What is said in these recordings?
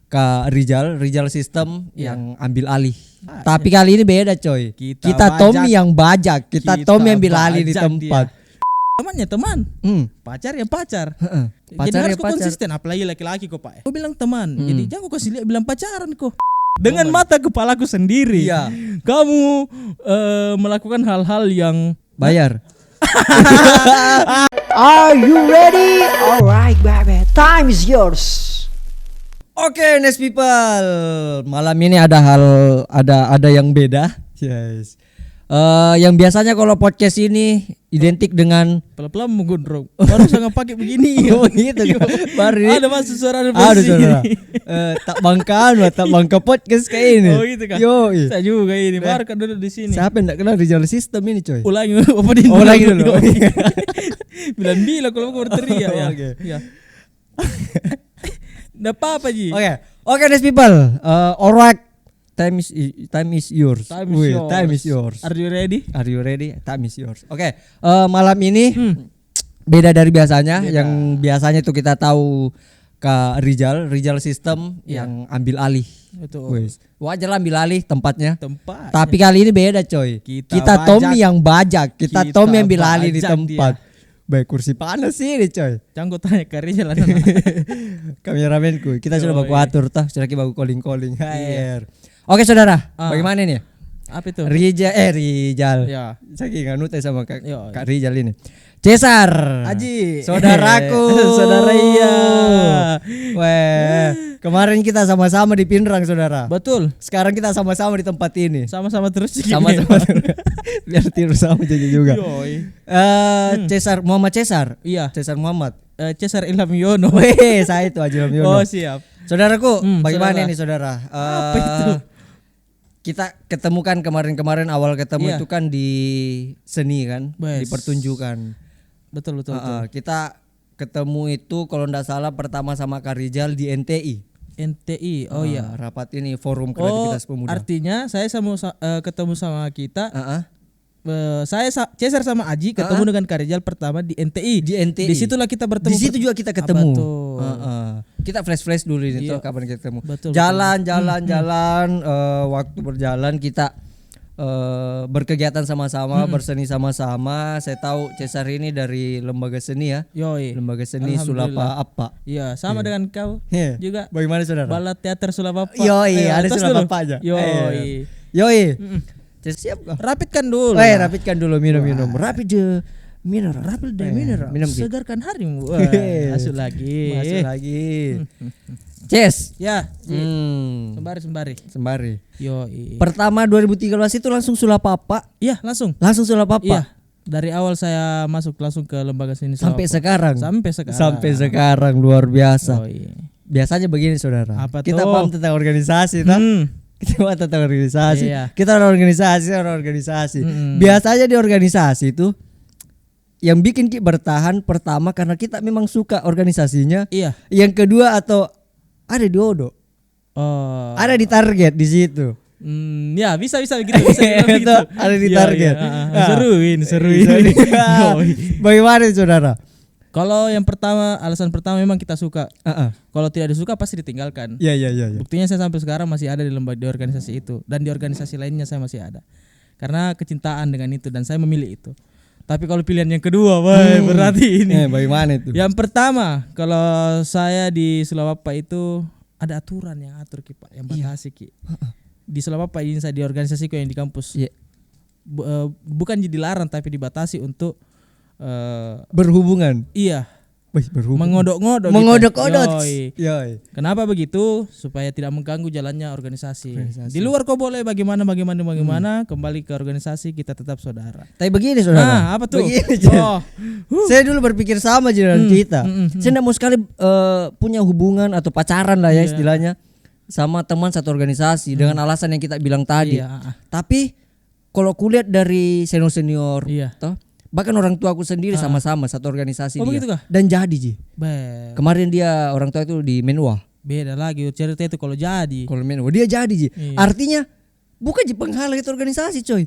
ke Rizal System yang ambil alih. Tapi kali ini beda coy. Kita Tommy yang bajak, kita Tommy yang ambil alih di tempat. Temannya teman, pacar ya pacar. Jadi harus konsisten, apalagi laki-laki kok Pak. Aku bilang teman, jadi jangan kau kasih lihat bilang pacaran kok. Dengan mata kepalaku sendiri, kamu melakukan hal-hal yang bayar. Are you ready? Alright, baby. Time is yours. Oke, nice people. Malam ini ada yang beda. Yes. Yang biasanya kalau podcast ini identik dengan pelan-pelan menggondrong. Baru sangat pakai begini. Oh gitu kan. Baru ada masuk suara ada suara. Tak bangka podcast kayak ini. Oh gitu kan. Yo. Saya juga ini. Baru kan duduk di sini. Siapa yang enggak kenal Rizal System ini, coy? Ulangi apa di ulangi dulu. Bilang kalau mau berteriak ya. Oke. Ya. Enggak apa-apa, Ji. Oke, nice people. Alright. Time is yours. Time is yours. Are you ready? Time is yours. Oke. Malam ini beda dari biasanya. Yang biasanya itu kita tahu ke Rizal System yang ambil alih. Betul. Wajar lah ambil alih tempatnya. Tapi kali ini beda coy. Kita Tommy yang bajak. Kita Tommy yang ambil alih di tempat. Baik, kursi panas sih nih coy. Jangan kau tanya ke Rizal. Kameramenku. Kita sudah baku atur tah. Sudah kita baku calling. Oke saudara, bagaimana nih? Apa itu? Rizal. Ya. Saya nggak nutai sama Kak Rizal ini. Cesar. Aji. Saudaraku. Saudara iya. Weh, kemarin kita sama-sama di Pinrang saudara. Betul. Sekarang kita sama-sama di tempat ini. Sama-sama terus. Sama-sama. Biar tidur sama jadi juga. Cesar Muhammad Cesar. Iya. Cesar Muhammad. Cesar Ilham Yono. Weh, saya itu Haji Ilham Yono. Oh siap. Saudaraku, bagaimana nih saudara? Apa itu? Kita ketemukan kemarin awal ketemu itu kan di seni kan, di pertunjukan. Betul. Kita ketemu itu kalau enggak salah pertama sama Kak Rizal di NTI. Oh iya. Rapat ini Forum Kreativitas Pemuda. Artinya saya ketemu sama kita. Saya Cesar sama Aji ketemu dengan Kak Rizal pertama di NTI. Di situlah kita bertemu. Di situ juga kita ketemu. Kita flash dulu ini tuh kapan kita ketemu. Jalan. Waktu berjalan kita berkegiatan sama-sama, berseni sama-sama. Saya tahu Cesar ini dari lembaga seni ya. Lembaga seni Sulapa Apa. Iya, sama dengan kau juga. Bagaimana saudara? Balat Teater Sulapa Apa. Ada Sulapa Apa aja. Yoi. Siap. Rapidkan dulu. Rapidkan dulu minum. Rapid mineral. Minum. Segarkan harimu. Masuk lagi. Ces. Ya. Sembari. Yoi. Pertama 2013 itu langsung Sulapa Apa? Iya, langsung Sulapa Apa. Iya. Dari awal saya masuk langsung ke lembaga seni sampai sekarang. Sampai sekarang luar biasa. Biasanya begini saudara. Kita paham tentang organisasi toh? Kita buat tentang organisasi. Kita orang organisasi. Biasanya di organisasi itu yang bikin kita bertahan pertama karena kita memang suka organisasinya. Iya. Yang kedua atau ada diodo. Ada di target di situ. Ya bisa begitu. Bisa ada di target. Seruin. Bagaimana saudara? Kalau yang pertama, alasan pertama memang kita suka. Kalau tidak disuka pasti ditinggalkan. Iya. Buktinya saya sampai sekarang masih ada di organisasi itu, dan di organisasi lainnya saya masih ada. Karena kecintaan dengan itu dan saya memilih itu. Tapi kalau pilihan yang kedua, berarti ini. Bagaimana itu? Yang pertama, kalau saya di Sulawapa itu ada aturan yang atur Ki Pak, yang batasi Ki. Di Sulawapa ini saya di organisasiku yang di kampus. Bukan jadi dilarang tapi dibatasi untuk berhubungan. Iya. Mengodok-ngodok. Kenapa begitu? Supaya tidak mengganggu jalannya organisasi. Di luar kau boleh bagaimana kembali ke organisasi kita tetap saudara. Tapi begini saudara. Apa tuh? Saya dulu berpikir sama dengan kita. Saya tidak mau sekali punya hubungan atau pacaran lah ya istilahnya sama teman satu organisasi dengan alasan yang kita bilang tadi. Tapi kalau kulihat dari senior toh, bahkan orang tua aku sendiri sama-sama satu organisasi dia. Begitu kah? Dan jadi Ji. Kemarin dia orang tua itu di Menwa. Beda lagi cerita itu kalau jadi. Kalau Menwa dia jadi Ji. Artinya bukan Ji penghalang itu organisasi coy.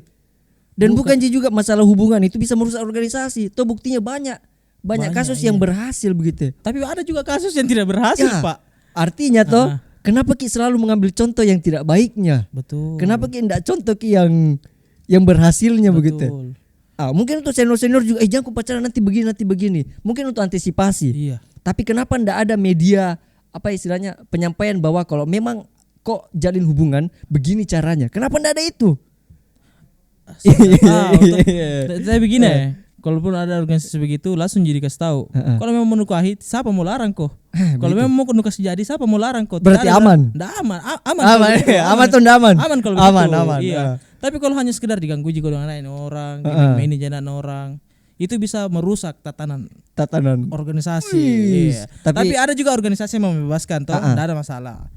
Dan bukan Ji juga masalah hubungan itu bisa merusak organisasi. Tuh buktinya banyak kasus yang berhasil begitu. Tapi ada juga kasus yang tidak berhasil Pak. Artinya Kenapa Ki selalu mengambil contoh yang tidak baiknya? Betul. Kenapa Ki enggak contoh Ki yang berhasilnya begitu? Mungkin untuk senior-senior juga jangan ku pacaran nanti begini. Mungkin untuk antisipasi. Iya. Tapi kenapa enggak ada media apa istilahnya penyampaian bahwa kalau memang kok jalin hubungan begini caranya? Kenapa enggak ada itu? Saya begini ya. Kalaupun ada organisasi begitu langsung jadi kasih tahu. Kalau memang mau nikahi, siapa mau larang kok? Kalau memang mau nikah jadi, siapa mau larang kok? Berarti aman. Enggak aman. Aman. Aman tuh enggak aman. Aman kalau begitu. Aman. Iya. Tapi kalau hanya sekedar diganggu juga dengan lain orang, main jalan orang, itu bisa merusak tatanan organisasi. Iya. Tapi ada juga organisasi yang membebaskan, toh enggak ada masalah.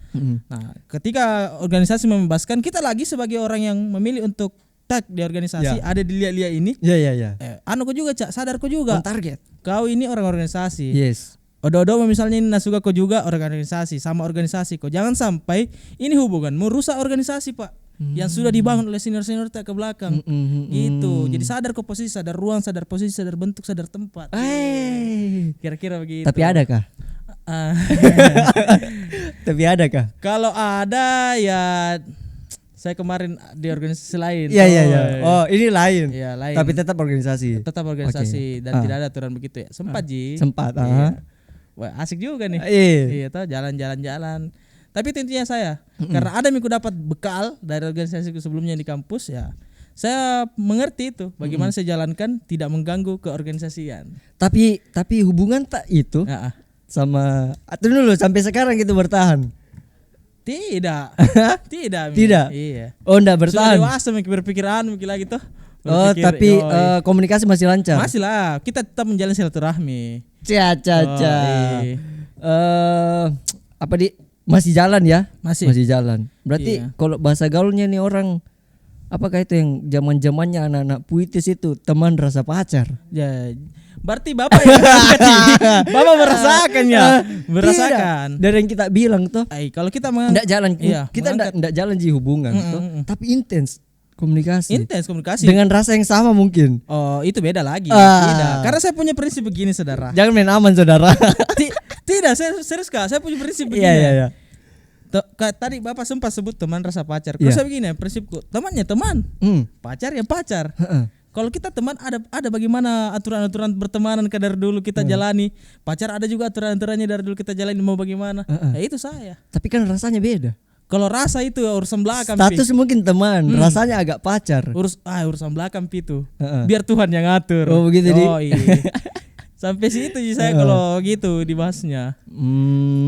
Nah, ketika organisasi membebaskan, kita lagi sebagai orang yang memilih untuk tag di organisasi ada di lihat-lihat ini. Iya. Kau juga sadar kau juga. On target. Kau ini orang organisasi. Yes. Odo-odo misalnya ini nasuka kau juga orang organisasi, sama organisasi kau. Jangan sampai ini hubungan merusak organisasi, Pak. Yang sudah dibangun oleh senior-senior tak ke belakang. Gitu. Jadi sadar kau posisi, sadar ruang, sadar posisi, sadar bentuk, sadar tempat. Kira-kira begitu. Tapi adakah? Tapi adakah? Kalau ada ya saya kemarin di organisasi lain. Iya. Oh, ini lain. Iya, lain. Tapi tetap organisasi. Tetap organisasi dan tidak ada aturan begitu ya. Sempat Ji. Sempat. Iya. Wah, asik juga nih. Iya, toh jalan-jalan. Tapi itu intinya saya. Karena ada minggu dapat bekal dari organisasi sebelumnya di kampus ya. Saya mengerti itu bagaimana saya jalankan tidak mengganggu keorganisasian. Tapi hubungan tak itu sama dulu sampai sekarang gitu bertahan. Tidak. Iya. Oh, enggak bertahan. Sudah dewasa berpikiran mungkin lagi tuh. Tapi komunikasi masih lancar. Masih lah, kita tetap menjalin silaturahmi. Masih jalan ya? Masih jalan. Berarti kalau bahasa gaulnya nih orang apakah itu yang zaman-zamannya anak-anak puitis itu teman rasa pacar? Ya. Berarti Bapak yang Bapak merasakan ya. Merasakan. Dari yang kita bilang tuh. Kalau kita enggak jalan kita enggak jalan di hubungan tuh, tapi intens komunikasi. Dengan rasa yang sama mungkin. Oh, itu beda lagi. Tidak. Karena saya punya prinsip begini, Saudara. Jangan main aman, Saudara. Tidak, serius Kak. Saya punya prinsip begini. Iya. Tadi Bapak sempat sebut teman rasa pacar. Kalau saya begini, prinsipku, temannya teman. Pacar ya pacar. Kalau kita teman ada bagaimana aturan-aturan bertemanan dari dulu kita jalani. Pacar ada juga aturan-aturannya dari dulu kita jalani mau bagaimana. Ya itu saya. Tapi kan rasanya beda. Kalau rasa itu urusan belakang. Status mungkin teman, rasanya agak pacar. Urusan belakang itu. Biar Tuhan yang ngatur. Oh begitu iya. Sampai situ sih saya kalau gitu dibahasnya.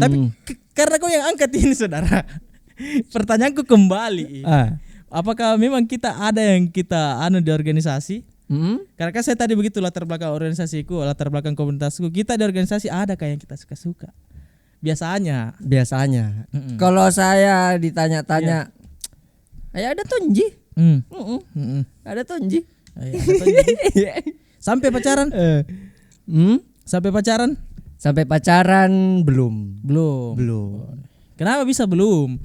Tapi karena kau yang angkat ini, Saudara. Pertanyaanku kembali. Apakah memang kita ada yang kita di organisasi? Karena kan saya tadi begitu latar belakang organisasiku, latar belakang komunitasku. Kita di organisasi ada kayak yang kita suka-suka. Biasanya. Kalau saya ditanya-tanya, ya ada Tonji. Ada Tonji. Sampai pacaran? Sampai pacaran belum. Kenapa bisa belum?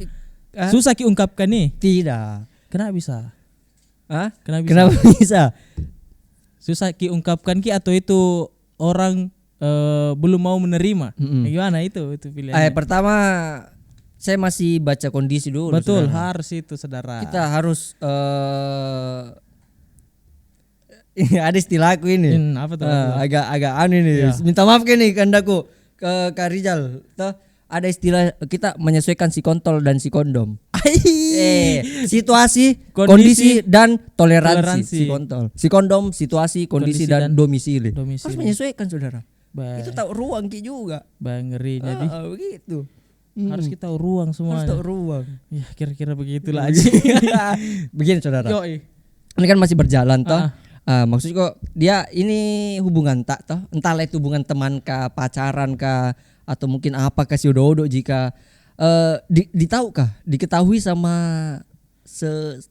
Susah diungkapkan nih. Tidak. Kenapa bisa? Kenapa bisa? Susah diungkapkan atau itu orang belum mau menerima? Gimana itu pilihannya? Pertama saya masih baca kondisi dulu. Betul, Saudara. harus itu, Saudara. Kita harus ada istilahku ini. Apa tuh? Agak aneh nih. Minta maaf nih kandaku ke Kak Rizal. Ada istilah kita menyesuaikan si kontol dan si kondom. Situasi, kondisi dan toleransi. Si kontol, si kondom, situasi, kondisi dan domisili. Harus menyesuaikan, Saudara. Itu tahu ruang juga. Ngerinya begitu. Harus kita tahu ruang semuanya. Harus tahu ruang. Ya kira-kira begitulah aja. Begini, Saudara. Ini kan masih berjalan toh. Maksudnya kok dia ini hubungan tak toh? Entahlah itu hubungan teman kah, pacaran kah, atau mungkin apa kasih odo-odo jika diketahui sama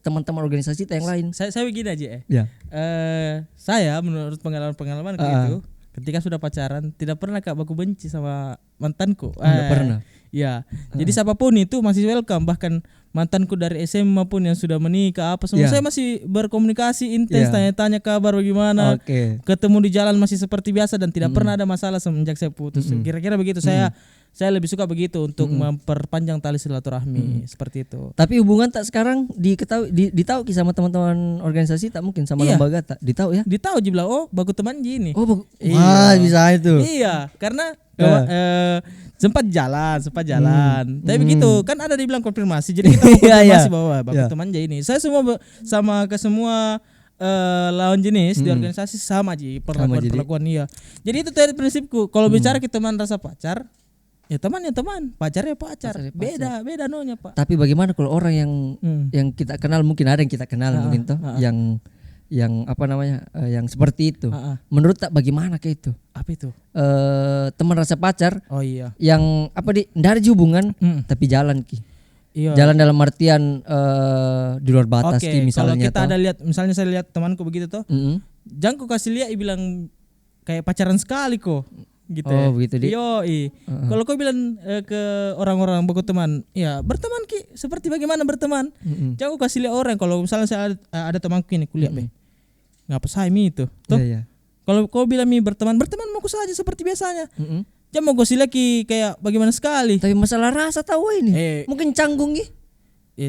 teman-teman organisasi yang lain. Saya begini aja ya. Saya menurut pengalaman itu ketika sudah pacaran tidak pernah Kak baku benci sama mantanku. Tidak pernah. Ya. Jadi siapapun itu masih welcome, bahkan mantanku dari SMA pun yang sudah menikah apa semua, saya masih berkomunikasi intens, tanya-tanya kabar bagaimana. Ketemu di jalan masih seperti biasa dan tidak pernah ada masalah semenjak saya putus. Kira-kira begitu. Saya lebih suka begitu untuk memperpanjang tali silaturahmi seperti itu. Tapi hubungan tak sekarang ditahu sama teman-teman organisasi, tak mungkin sama lembaga tak ditahu ya? Ditahu je bilang, oh baku teman je ini. Oh bisa itu. Iya, karena sempat jalan. Tapi begitu kan ada dibilang konfirmasi. Jadi kita konfirmasi bahwa baku teman je ini. Saya semua sama ke semua lawan jenis di organisasi sama aja perlakuan iya. Jadi itu tadi prinsipku. Kalau bicara kita teman rasa pacar, ya teman, pacar ya pacar. Beda nonya Pak. Tapi bagaimana kalau orang yang kita kenal, mungkin ada yang kita kenal mungkin toh yang apa namanya yang seperti itu. Menurut tak bagaimana kayak itu? Apa itu? Teman rasa pacar. Oh iya. Yang apa ndak ada hubungan tapi jalan ki. Iya. Jalan dalam artian di luar batas ki misalnya. Kalau kita ada lihat, misalnya saya lihat temanku begitu toh. Jangan ku kasih lihat bilang kayak pacaran sekali kok. Gitu begitu dia. Kalau kau bilang ke orang-orang baku teman, ya berteman ki seperti bagaimana berteman. Jangan kasih lihat orang. Kalau misalnya saya ada temanku ini kuliah ngapa saya itu tuh. Kalau kau bilang berteman mau ku saja seperti biasanya. Jangan mau kasih lihat ki kayak bagaimana sekali. Tapi masalah rasa tahu ini. Mungkin canggung ki.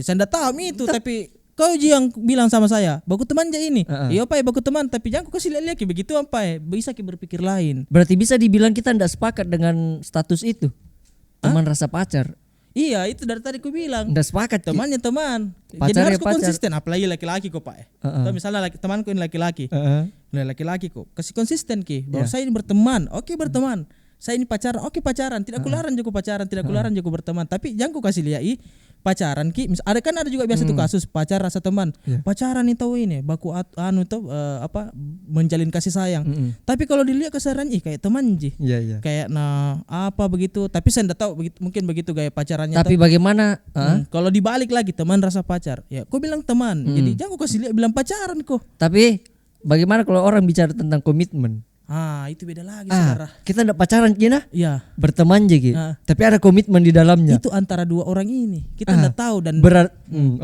Saya tidak tahu itu tapi kau yang bilang sama saya, baku teman aja ini. Iya Pak, baku teman, tapi jangan ku kasih lihat begitu apa bisa ki berpikir lain. Berarti bisa dibilang kita tidak sepakat dengan status itu. Teman rasa pacar. Iya, itu dari tadi ku bilang. Tidak sepakat. Temannya teman. Pacar jadi harus ya ku konsisten, apalagi laki-laki kok Pak. Misalnya temanku ini laki-laki. Laki-laki kok kasih konsisten ki bahwa saya ini berteman. Oke, berteman. Saya ini pacaran. Oke, pacaran. Tidak kularang juga pacaran, tidak kularang juga berteman. Tapi jangan ku kasih lihat pacaran ki, ada juga biasa tuh kasus pacar rasa teman, pacaran itu ini baku menjalin kasih sayang. Tapi kalau dilihat kesaran kayak teman ji, kayak apa begitu. Tapi saya tidak tahu mungkin begitu gaya pacarannya. Tapi bagaimana? Kalau dibalik lagi teman rasa pacar, ya kau bilang teman, jadi jangan kau kasih lihat bilang pacaran kok. Tapi bagaimana kalau orang bicara tentang komitmen? Itu beda lagi saudara. Kita tidak pacaran kina? Iya. Berteman jadi. Tapi ada komitmen di dalamnya. Itu antara dua orang ini. Kita tidak tahu dan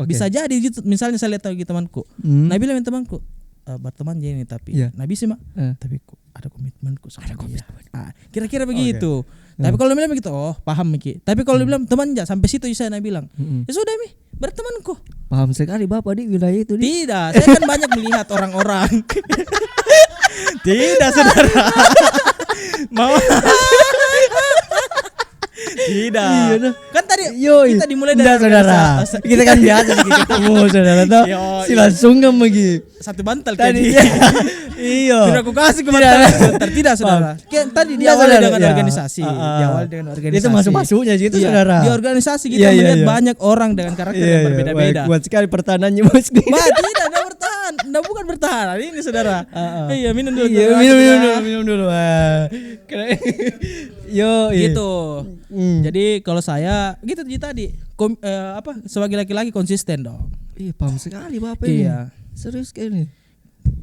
bisa jadi misalnya saya lihat lagi temanku. Nah bilang temanku berteman jadi ini tapi nabi sih mak. Tapi ada komitmenku sama dia. Kira-kira begitu. Tapi kalau bilang begitu, paham Miki. Tapi kalau bilang teman aja sampai situ saya bilang. Ya sudah Mi, bertemanku. Paham sekali Bapak di wilayah itu. Tidak, saya kan banyak melihat orang-orang. Tidak saudara. Mau tidak. Kan tadi kita dimulai dari saudara. Kita kan biasa sih ketemu saudara tuh. Si langsung lagi. Satu bantal tadi. Iya. Tidak aku kasih ke bantal. Tidak saudara. Tadi di awal dengan organisasi. Di awal dengan organisasi. Itu masuk-masuknya gitu saudara. Di organisasi kita melihat banyak orang dengan karakter yang berbeda-beda. Kuat sekali pertahanannya bosku. Tidak bertahan. Tidak bukan bertahan. Ini saudara. Iya minum dulu. Minum dulu. Gitu. Jadi kalau saya gitu tadi sebagai laki-laki konsisten dong. Iya paham sekali Bapak ini. Iya. Serius kayak ini.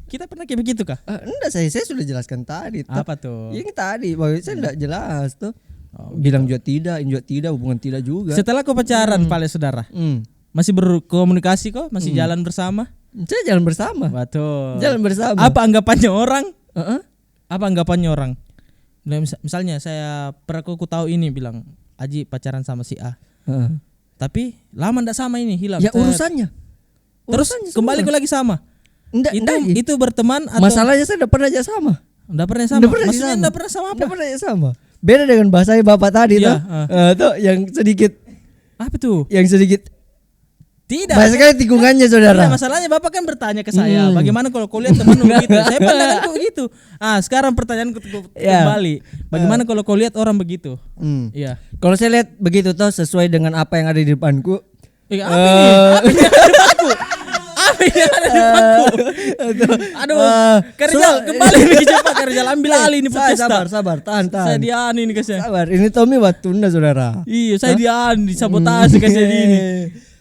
Kita pernah kayak begitu kah? Enggak, saya sudah jelaskan tadi. Apa tuh? Yang tadi, saya enggak jelas tuh. Bilang juga tidak, hubungan tidak juga. Setelah kau pacaran, saudara, masih berkomunikasi kok, masih jalan bersama? Saya jalan bersama. Betul. Jalan bersama. Apa anggapannya orang? Apa anggapannya orang? Misalnya saya pernah aku tahu ini bilang Aji pacaran sama si A. Tapi lama ndak sama ini hilang. Ya urusannya. Terus kembali lagi sama. Itu berteman atau masalahnya saya enggak pernah aja sama. Enggak pernah sama. Maksudnya enggak pernah sama apa? Enggak pernah sama. Beda dengan bahasa Bapak tadi tuh yang sedikit. Apa tuh? Yang sedikit. Tidak. Banyak sekali tikungannya saudara. Tidak, masalahnya Bapak kan bertanya ke saya, bagaimana kalau kau lihat teman begitu? Saya pandanganku begitu. Sekarang pertanyaanku kembali. Bagaimana kalau kau lihat orang begitu? Iya. Kalau saya lihat begitu tuh sesuai dengan apa yang ada di depanku. Apa ini? Apa yang ada di depanku? Apa yang ada di depanku? Aduh, kerja kembali nih cepat kerja ambil alih ini podcast. Sabar, tahan. Saya dian ini kasih. Sabar, ini Tommy Watunda saudara. Iya, saya dian disabotase kasih ini.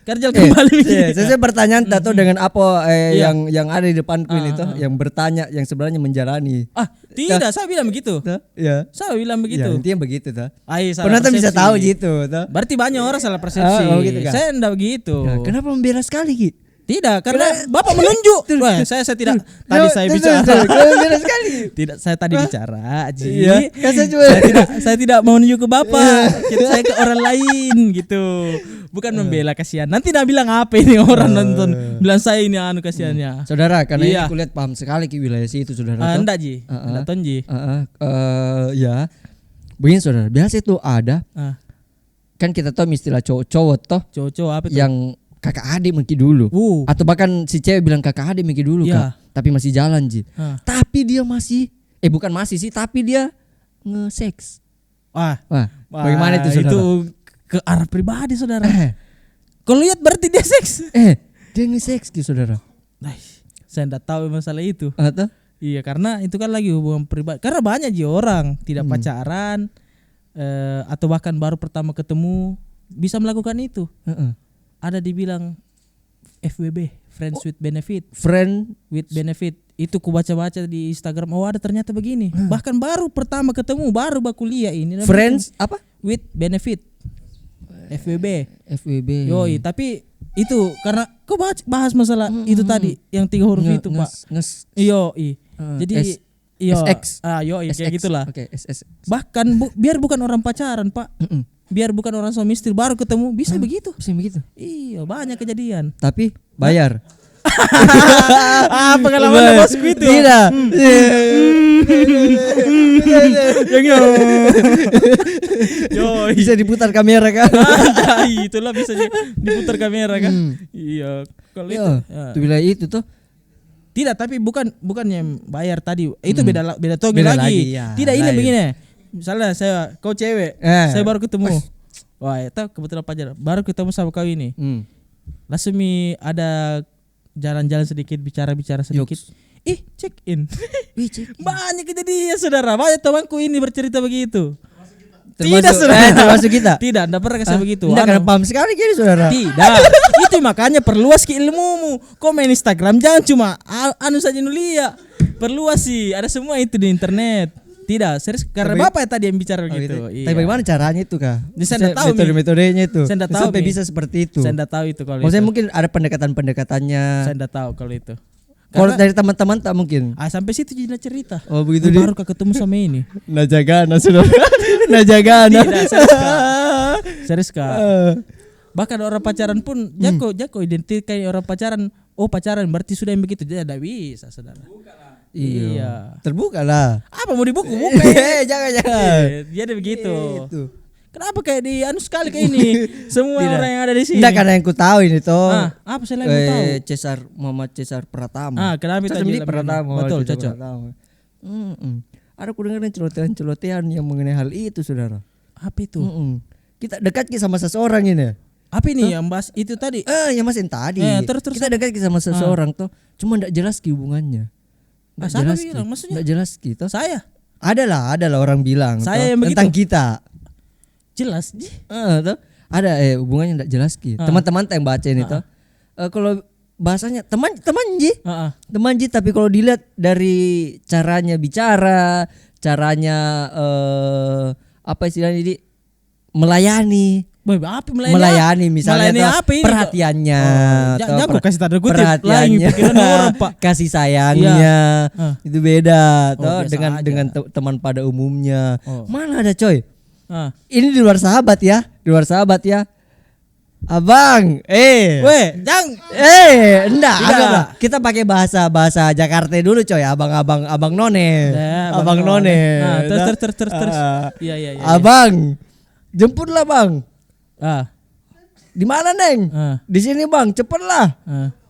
Kerja kembali. Saya pertanyaan tato dengan apa yang ada di depanku ini tuh, yang bertanya, yang sebenarnya menjalani. Tidak, saya bilang begitu. Iya. Saya bilang begitu. Ya, intinya begitu tuh. Penonton bisa tahu gitu tuh. Berarti banyak orang salah persepsi. Gitu, kan? Saya enggak begitu. Ya, kenapa membela sekali, Ki? Tidak, karena Bapak menunjuk. Wah, saya tidak. Tadi saya bicara. Membela sekali. Tidak, saya tadi bicara, Ji. Iya. Saya tidak mau menunjuk ke Bapak. Saya ke orang lain gitu. Bukan membela, kasihan. Nanti nak bilang apa ini orang nonton. Bilang saya ini kasihannya. Saudara, karena ini aku lihat paham sekali Ki wilayah situ, saudara. Enggak, Ji. Enggak ton, Ji. Ya. Begini, saudara. Biasa itu ada. Kan kita tahu istilah cowok-cowok toh. Cowok-cowok apa itu? Yang kakak adik mungkin dulu. Atau bahkan si cewek bilang kakak adik mungkin dulu, Kak. Tapi masih jalan, Ji. Tapi dia masih bukan masih sih, tapi dia nge-seks. Wah, bagaimana itu, saudara? Itu ke arah pribadi, saudara. Kalau lihat berarti dia seks. Dia nge-seks gitu, saudara. Saya enggak tahu masalah itu. Atau? Iya, karena itu kan lagi hubungan pribadi. Karena banyak Ji orang tidak pacaran atau bahkan baru pertama ketemu bisa melakukan itu. Ada dibilang FWB, friends with benefit. Friend with benefit. Itu ku baca-baca di Instagram. Oh, ada ternyata begini. Bahkan baru pertama ketemu, baru kuliah ini. Friends apa? With benefit. FWB. Yoi, tapi itu karena kau bahas masalah itu tadi yang 3 huruf itu, Pak. Jadi SX. Kayak gitulah. SS. Bahkan biar bukan orang pacaran, Pak. Biar bukan orang suami istri baru ketemu bisa begitu. Bisa begitu. Iya, banyak kejadian. Tapi bayar. Pengalaman bosku itu. Tidak. Bisa diputar kamera kan? Itulah bisa diputar kamera kan? Iya. Kalau itu wilayah itu tuh. Tidak, tapi bukan yang bayar tadi. Itu beda toge lagi. Ya. Tidak, ini begini. Misalnya kau cewek, saya baru ketemu. Wah, itu kebetulan pacar. Baru ketemu sama kau ini. Langsung ada jalan-jalan sedikit, bicara sedikit. Check in. Banyak kejadian, saudara. Banyak temanku ini bercerita begitu. Termasuk kita. Tidak pernah kasih begitu. Tidak, karena paham sekali gini, saudara. Tidak. Itu makanya perluas ke ilmumu. Komen Instagram jangan cuma saja nulia. Perluas sih, ada semua itu di internet. Tidak, serius karena Bapak tadi yang bicara gitu. Iya. Tapi bagaimana caranya itu, Kak? Saya enggak tahu metodenya itu. Saya enggak tahu sampai bisa seperti itu. Saya enggak tahu itu kalau maksudnya itu. Mungkin ada pendekatannya. Saya enggak tahu kalau itu. Kalau dari teman-teman tak mungkin. Sampai situ jadi cerita. Oh, begitu baru ketemu sama ini. Najagana sudah. Najagana. Tidak, serius, Kak. Bahkan orang pacaran pun jako identikan orang pacaran. Oh, pacaran berarti sudah yang begitu. Dia tidak bisa, saudara. Iya. Terbuka lah. Apa mau dibuka? Buka. Jangan. Dia ada begitu. Kenapa kayak di sekali kayak ini? Semua orang yang ada di sini. Tidak, karena yang ku tahu ini toh. Apa saya lagi tahu? Muhammad Cesar Pratama. Kenapa itu Pratama? Betul, cocok. Ada ku dengar celotehan yang mengenai hal itu, saudara. Apa itu? Kita dekat sama seseorang ini. Apa ini yang bahas itu tadi? Yang mas yang tadi. Terus. Kita dekat sama seseorang toh. Cuma enggak jelas hubungannya. Maksudnya? Enggak jelas kita. Saya. Adalah orang bilang saya yang tentang kita. Jelas. Ada hubungannya enggak jelas ki. Teman-teman yang baca ini toh. Kalau bahasanya teman Ji. Teman Ji, tapi kalau dilihat dari caranya bicara, caranya apa istilahnya ini melayani. Melayani misalnya perhatiannya atau kasih tanda kutip perhatiannya orang, Pak. Kasih sayangnya itu beda dengan teman pada umumnya. Mana ada coy. Ini di luar sahabat ya. Abang, enggak. Kita pakai bahasa Jakarta dulu coy. Abang none. Abang none. Terus. Iya. Abang, jemputlah bang. Di mana, Neng? Di sini bang, cepatlah.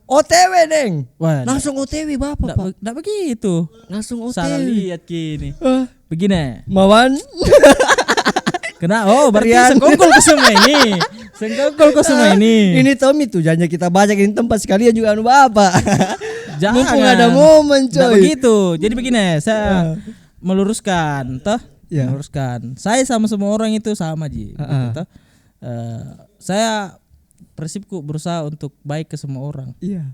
OTW, Neng. Langsung OTW Bapak. Enggak begitu. Langsung OTW. Salah lihat gini. Begini. Mawan. Kena. Berarti sengkongkol ke semua ini. Ini Tommy tuh jangan kita baca ini tempat sekalian juga Bapak. Jangan. Mumpung ada momen, coy. Enggak begitu. Jadi begini, saya meluruskan toh. Meluruskan. Saya sama semua orang itu sama Ji. Saya prinsipku berusaha untuk baik ke semua orang. Iya.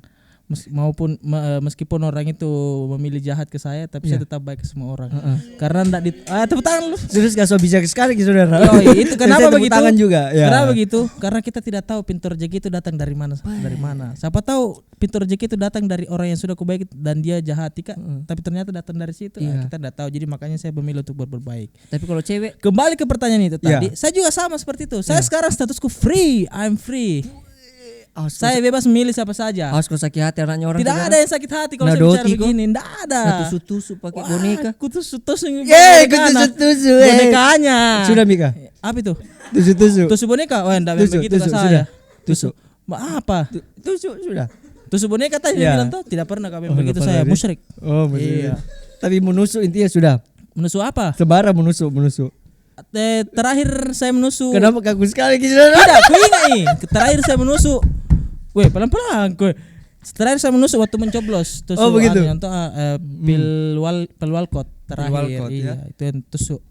Meskipun orang itu memilih jahat ke saya, tapi saya tetap baik ke semua orang. Karena enggak tepuk tangan lu. Terus gak so bijak sekali saudara. Itu kenapa begitu? Tangan juga. Ya. Kenapa begitu? Karena kita tidak tahu pintu rezeki itu datang dari mana. Siapa tahu pintu rezeki itu datang dari orang yang sudah kubaik dan dia jahat, tapi ternyata datang dari situ. Kita tidak tahu. Jadi makanya saya memilih untuk berbuat baik. Tapi kalau cewek, kembali ke pertanyaan itu tadi, saya juga sama seperti itu. Saya sekarang statusku free, I'm free. Saya bebas memilih siapa saja. Kau sakit hati anaknya orang. Tidak ada yang sakit hati kalau saya bicara begini. Tidak ada. Tusuk-tusuk pakai boneka. Kutusuk bonekanya. Sudah Mika. Apa itu? Tusuk-tusuk. Tusuk boneka? Oh enggak begitu saya. Tusuk. Apa? Tusuk sudah. Tusuk boneka tadi bilang tuh tidak pernah kami begitu, saya musyrik. Oh, iya. Tapi menusuk intinya sudah. Menusuk apa? Sebara menusuk. Terakhir saya menusuk. Kenapa kaku sekali Tidak, aku ingat nih. Terakhir saya menusuk. Weh, pelan-pelan. Terakhir saya menusuk waktu mencoblos. Oh begitu. Pil Walcott terakhir. Iya, itu yang tusuk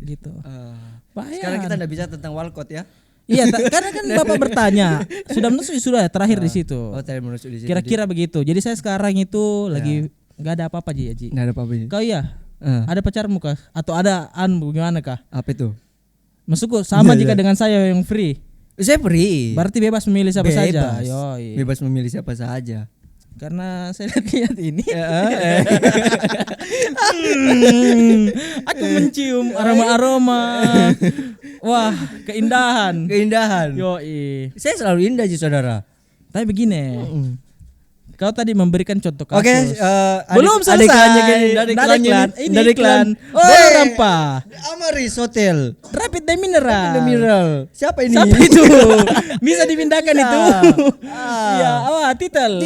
gitu. Sekarang kita enggak bisa tentang Walcott ya. Iya, karena kan Bapak bertanya, sudah menusuk sudah terakhir di situ. Oh, terakhir menusuk di situ. Kira-kira begitu. Jadi saya sekarang itu lagi enggak ada apa-apa Ji. Enggak ada apa-apa. Kau iya? Ada pacarmu kah? Atau ada bagaimana kah? Apa itu? Maksudku sama jika dengan saya yang free. Saya free. Berarti bebas memilih siapa saja. Yoi. Bebas memilih siapa saja. Karena saya lihat ini. Aku mencium aroma-aroma. Wah, keindahan. Yoi. Saya selalu indah sih saudara. Tapi begini. Kau tadi memberikan contoh kasus. Oke, belum selesai. Dari iklan. Belum rampa. Amaris Hotel. Rapid the Mineral. Siapa ini? Siapa itu? Bisa dipindahkan itu. Iya, titel.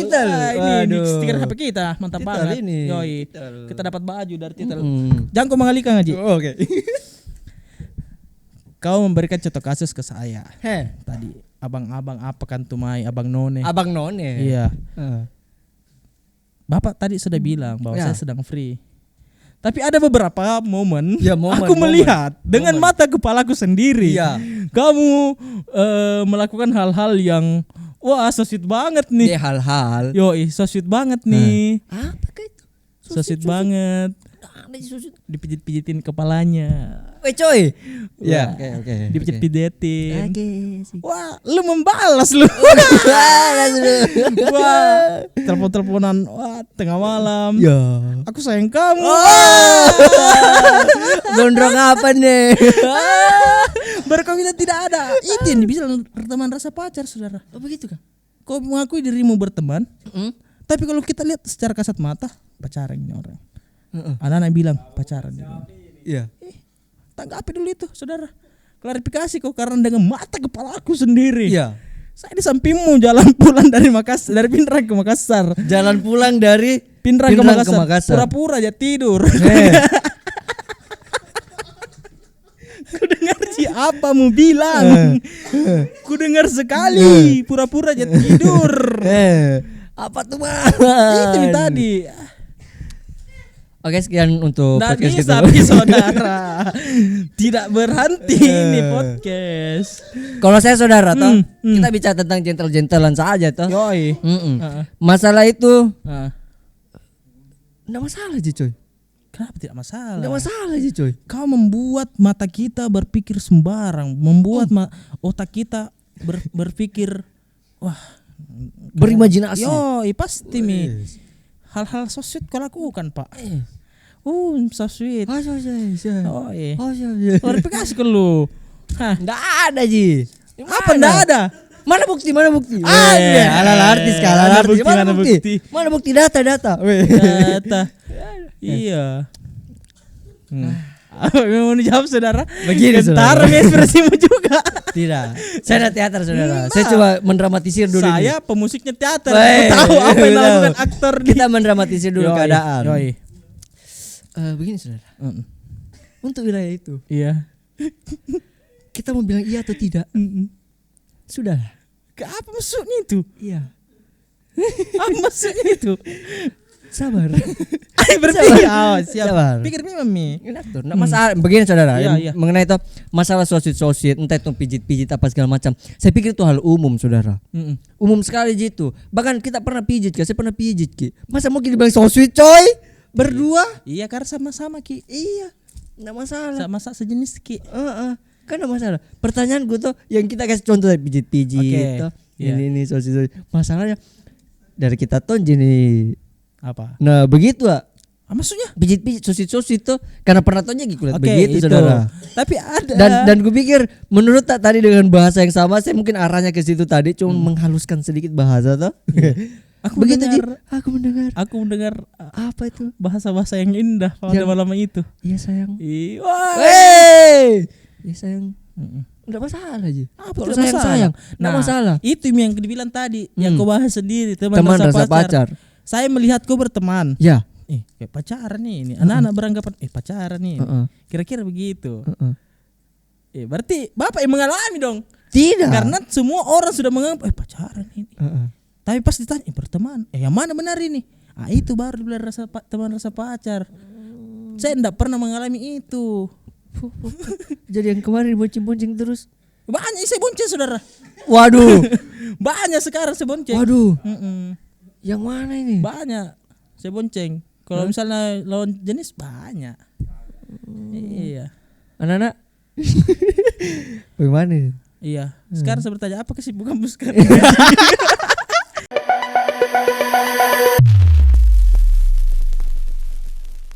Ini stiker HP kita, mantap banget. Yoi. Kita dapat baju dari titel. Jangan kau mengalihkan Haji. Oke. Kau memberikan contoh kasus ke saya. Tadi abang-abang apa kan tumai, abang none. Iya. Bapak tadi sudah bilang bahwa saya sedang free. Tapi ada beberapa momen aku melihat dengan mata kepalaku sendiri. Kamu melakukan hal-hal yang so sweet banget nih. Hal-hal. So sweet banget nih. Apa itu? So sweet banget. Dipijit-pijitin kepalanya. Weh coy. Ya, oke. Dipijit-pijitin. Wah, lu membalas lu. Wah, telepon-teleponan tengah malam. Ya. Aku sayang kamu. Gondrong apa nih? Berkomitmen tidak ada. Itu yang bisa berteman rasa pacar, saudara. Oh begitu kan? Kau mengakui dirimu berteman, tapi kalau kita lihat secara kasat mata, pacaran ini orang. Anak-anak bilang pacaran. Iya. Tanggapi dulu itu, saudara. Klarifikasi kok karena dengan mata kepala aku sendiri. Iya. Saya di sampingmu jalan pulang dari Pindrang ke Makassar. Jalan pulang dari Pindrang ke Makassar. Pura-pura aja tidur. Ku dengar apa mu bilang. Ku dengar sekali pura-pura aja tidur. Apa tuh Itu tadi. Oke, sekian untuk podcast kita. Tapi saudara tidak berhenti ini podcast. Kalau saya saudara toh, kita bicara tentang gentle-gentlean saja toh. Yoi. Masalah itu enggak masalah sih coy. Kenapa tidak masalah? Enggak masalah sih coy. Kau membuat mata kita berpikir sembarang, membuat otak kita berpikir berimajinasi. Yoi, pasti mi. Hal-hal so sweet kau lakukan pak. So sweet. Oh iya. Klarifikasi ke lu. Nggak ada Ji. Apa nggak ada? Mana bukti? Ala artis kalah artis. Mana bukti? Mana bukti data? Data. Iya. Mau dijawab saudara? Begini saudara. Ekspresimu juga. Tidak. Saya ada teater saudara. Saya coba mendramatisir dulu. Saya pemusiknya teater. Aku tahu apa yang dilakukan aktor. Kita mendramatisir dulu keadaan. Begini saudara. Untuk wilayah itu. Iya. Kita mau bilang iya atau tidak? Sudah. Apa maksudnya itu? Iya. Apa maksudnya itu? Sabar. Berarti siap. Sabar. Pikir memang Mi. Enak tuh. Nggak masalah. Begini saudara, Iya. mengenai itu masalah sosit, entah itu pijit-pijit apa segala macam. Saya pikir itu hal umum saudara. Umum sekali gitu. Bahkan kita pernah pijit, saya pernah pijit Ki. Masa mungkin dibilang sosit coy? Berdua? Iya karena sama-sama Ki. Iya. Nggak masalah. Sama-sama sejenis Ki. Kan nggak masalah. Pertanyaan gue tuh yang kita kasih contoh pijit-pijit. Oke. Ini sosit. Masalahnya dari kita tuh jadi apa? Nah begitu Maksudnya pijit-pijit sosit tuh karena pernah tonnya kulihat Oke, begitu itu. saudara. Tapi ada Dan gue pikir menurut tadi dengan bahasa yang sama saya mungkin arahnya ke situ tadi cuma menghaluskan sedikit bahasa tuh. Aku begitu mendengar, aku mendengar apa itu bahasa-bahasa yang indah pada malam itu. Iya sayang. Wah. Iya sayang. Enggak masalah aja. Apa kalau tidak sayang enggak Nah, masalah. Itu yang dibilang tadi yang kau bahas sendiri teman rasa pacar. Saya melihat kau berteman. Ya. Kayak pacaran nih ini. Anak-anak beranggapan pacaran nih. Kira-kira begitu. Berarti Bapak yang mengalami dong. Tidak. Karena semua orang sudah menganggap pacaran ini. Tapi pas ditanya berteman, yang mana benar ini? Itu baru dibilang teman rasa pacar. Saya enggak pernah mengalami itu. Jadi yang kemarin bonceng-bonceng terus. Banyak saya bonceng saudara. Waduh. Banyak sekarang saya bonceng. Waduh. Yang mana ini? Banyak saya bonceng. Kalau misalnya lawan jenis banyak. Iya. Anak-anak. Bagaimana? Iya. Sekarang saya bertanya apa kesibukanmu sekarang?